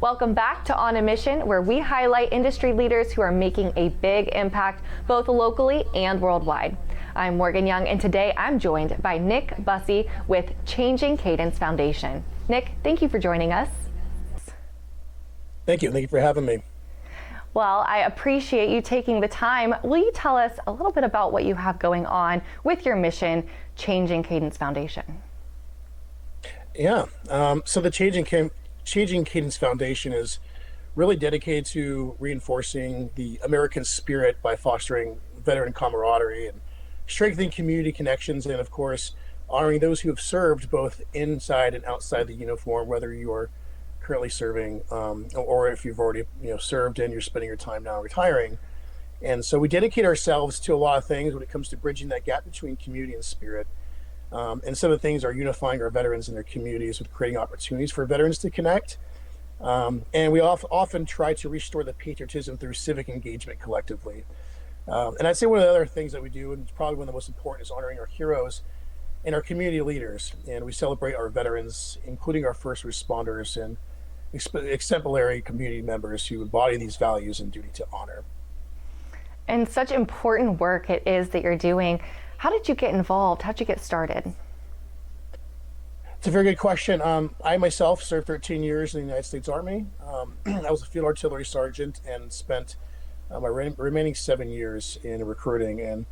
Welcome back to On a Mission, where we highlight industry leaders who are making a big impact both locally and worldwide. I'm Morgan Yonge, and today I'm joined by Nick Busse with Changing Cadence Foundation. Nick, thank you for joining us. Thank you. Thank you for having me. Well, I appreciate you taking the time. Will you tell us a little bit about what you have going on with your mission, Changing Cadence Foundation? Yeah. So the Changing Cadence Foundation is really dedicated to reinforcing the American spirit by fostering veteran camaraderie and strengthening community connections, and of course, honoring those who have served both inside and outside the uniform, whether you are currently serving or if you've already served and you're spending your time now retiring. And so we dedicate ourselves to a lot of things when it comes to bridging that gap between community and spirit. And some of the things are unifying our veterans and their communities with creating opportunities for veterans to connect. And we often try to restore the patriotism through civic engagement collectively. And I'd say one of the other things that we do, and it's probably one of the most important, is honoring our heroes and our community leaders. And we celebrate our veterans, including our first responders and exemplary community members who embody these values and duty to honor. And such important work it is that you're doing. How did you get involved? How did you get started? It's a very good question. I myself served 13 years in the United States Army. I was a field artillery sergeant and spent my remaining 7 years in recruiting. And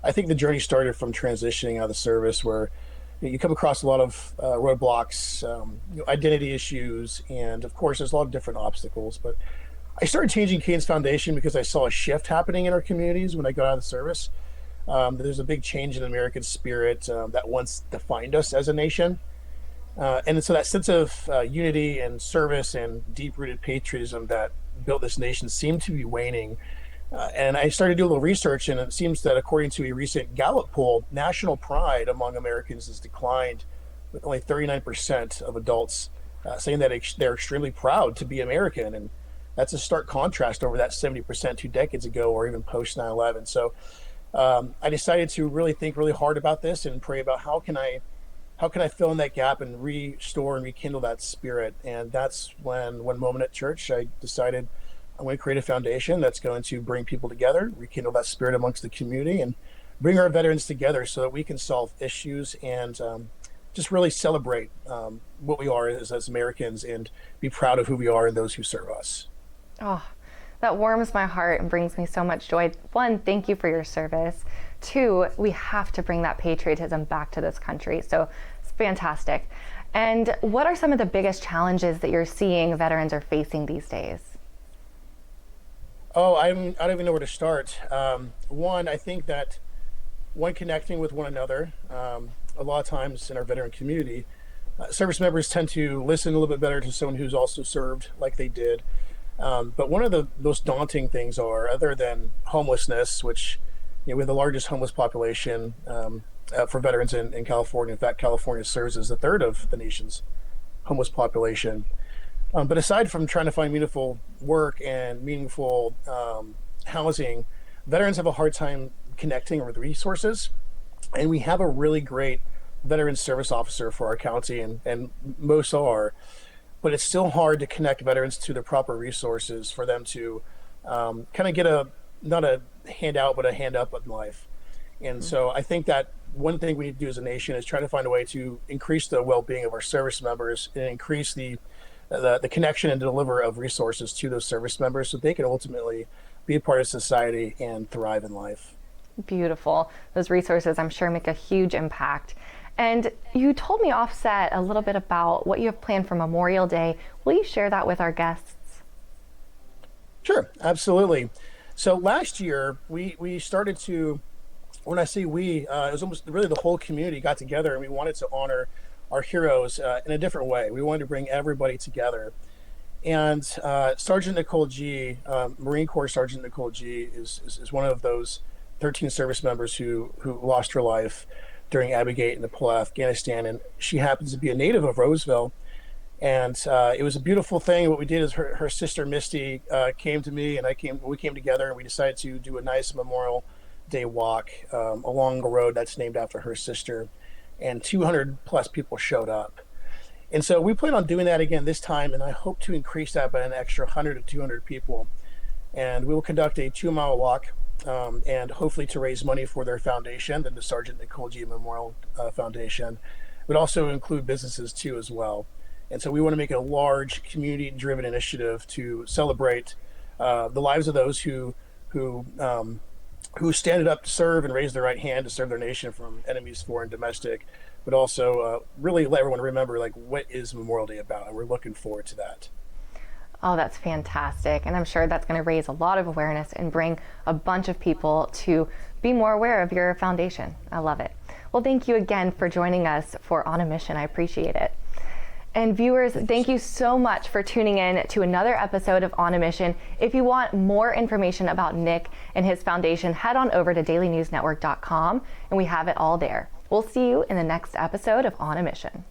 I think the journey started from transitioning out of the service, where you come across a lot of roadblocks, identity issues, and of course, there's a lot of different obstacles. But I started Changing Cadence Foundation because I saw a shift happening in our communities when I got out of the service. There's a big change in American spirit that once defined us as a nation. And so that sense of unity and service and deep-rooted patriotism that built this nation seemed to be waning. And I started to do a little research, and it seems that according to a recent Gallup poll, national pride among Americans has declined, with only 39% of adults saying that they're extremely proud to be American. And that's a stark contrast over that 70% 2 decades ago, or even post 9/11. So I decided to really think really hard about this and pray about how can I fill in that gap and restore and rekindle that spirit. And that's when one moment at church, I decided I'm going to create a foundation that's going to bring people together, rekindle that spirit amongst the community, and bring our veterans together so that we can solve issues and just really celebrate what we are as Americans and be proud of who we are and those who serve us. Oh, that warms my heart and brings me so much joy. One, thank you for your service. Two, we have to bring that patriotism back to this country. So it's fantastic. And what are some of the biggest challenges that you're seeing veterans are facing these days? Oh, I don't even know where to start. One, I think that connecting with one another, a lot of times in our veteran community, service members tend to listen a little bit better to someone who's also served like they did. But one of the most daunting things are, other than homelessness, which we have the largest homeless population for veterans in California. In fact, California serves as a third of the nation's homeless population. But aside from trying to find meaningful work and meaningful housing, veterans have a hard time connecting with resources. And we have a really great veteran service officer for our county, and most are. But it's still hard to connect veterans to the proper resources for them to kind of get not a handout, but a hand up in life. And so I think that one thing we need to do as a nation is try to find a way to increase the well-being of our service members and increase the connection and deliver of resources to those service members so they can ultimately be a part of society and thrive in life. Beautiful. Those resources, I'm sure, make a huge impact. And you told me offset a little bit about what you have planned for Memorial Day. Will you share that with our guests? Sure, absolutely. So last year, we started to, when I say we, it was almost really the whole community got together, and we wanted to honor our heroes in a different way. We wanted to bring everybody together. And Sergeant Nicole G, Marine Corps Sergeant Nicole G, is one of those 13 service members who lost her life during Abbey-Gate in Nepal, Afghanistan, and she happens to be a native of Roseville. And it was a beautiful thing. What we did is her sister Misty came to me, and we came together, and we decided to do a nice Memorial Day walk along a road that's named after her sister. And 200 plus people showed up. And so we plan on doing that again this time, and I hope to increase that by an extra 100 to 200 people. And we will conduct a 2-mile walk, and hopefully to raise money for their foundation, the Sergeant Nicole G. Memorial Foundation, but also include businesses too as well. And so we want to make a large community-driven initiative to celebrate the lives of those who stand up to serve and raise their right hand to serve their nation from enemies, foreign, domestic, but also really let everyone remember, like, what is Memorial Day about, and we're looking forward to that. Oh, that's fantastic. And I'm sure that's going to raise a lot of awareness and bring a bunch of people to be more aware of your foundation. I love it. Well, thank you again for joining us for On a Mission. I appreciate it. And viewers, thank you so much for tuning in to another episode of On a Mission. If you want more information about Nick and his foundation, head on over to dailynewsnetwork.com, and we have it all there. We'll see you in the next episode of On a Mission.